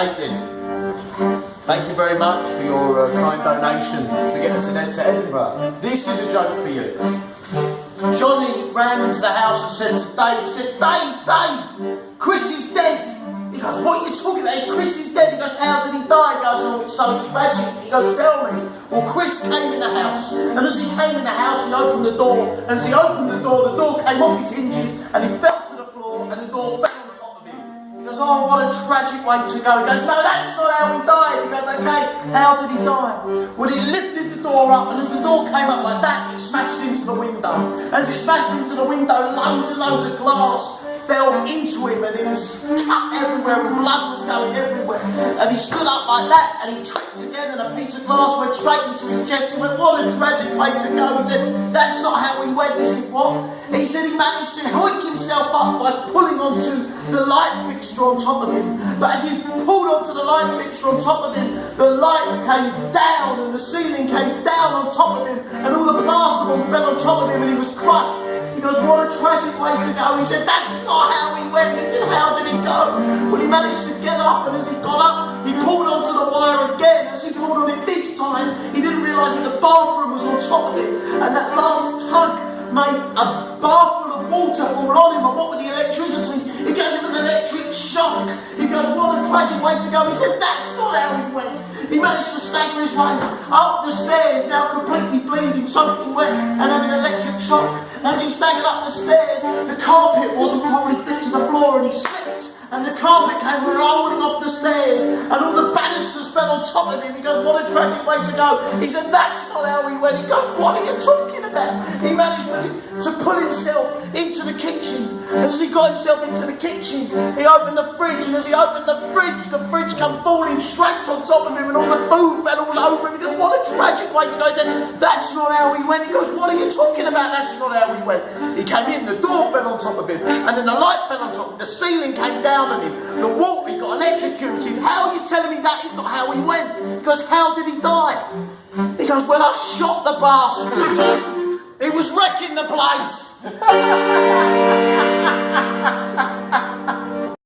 Caitlin, thank you very much for your kind donation to get us to Edinburgh. This is a joke for you. Johnny ran into the house and said to Dave, Dave, Chris is dead. He goes, what are you talking about? Chris is dead. He goes, how did he die? He goes, oh, it's so tragic. He goes, tell me. Well, Chris came in the house, and as he came in the house, he opened the door, and as he opened the door came off his hinges, and he fell to the floor, and the door fell on top of him. He goes, oh, what a tragic way to go. He goes, no, that's not how he died. He goes, okay, how did he die? Well, he lifted the door up, and as the door came up like that, it smashed into the window. As it smashed into the window, loads and loads of glass fell into him, and he was cut everywhere, and blood was going everywhere. And he stood up like that, and he tripped again, and a piece of glass went straight into his chest. He went, what a tragic way to go. He said, that's not how he went. He said, what? He said he managed to hoik himself up by pulling onto the light fixture on top of him. But as he pulled onto the light fixture on top of him, the light came down, and the ceiling came down on top of him, and all the plasterboard fell on top of him, and he was crushed. He goes, what a tragic way to go. He said, that's not how he went. He said, how did he go? Well, he managed to get up, and as he got up, he pulled onto the wire again. As he pulled on it this time, he didn't realise that the bathroom was on top of him, and that last tug made a bath full of water fall on him, and what with the electricity, it gave him an electric shock. He goes, what a tragic way to go. He said, that's not how he went. He managed to stagger his way up the stairs, now completely bleeding, soaking wet, and having an electric shock. As he staggered up the stairs, the carpet wasn't probably fit to the floor, and he slipped, and the carpet came rolling off the stairs, and all the banisters fell on top of him. He goes, what a tragic way to go. He said, that's not how he went. He goes, what are you talking about? He managed to pull himself into the kitchen, and as he got himself into the kitchen, he opened the fridge, and as he opened the fridge come falling straight on top of him, and all the food fell all over him. He goes, what a tragic way to go. He said, that's not how he went. He goes, what are you talking about? That's not how he went. He came in, the door fell on top of him, and then the light fell on top of him, the ceiling came down on him, the wall, he got electrocuted. How are you telling me that is not how he went? He goes, how did he die? He goes, well, I shot the bastard. He was wrecking the place.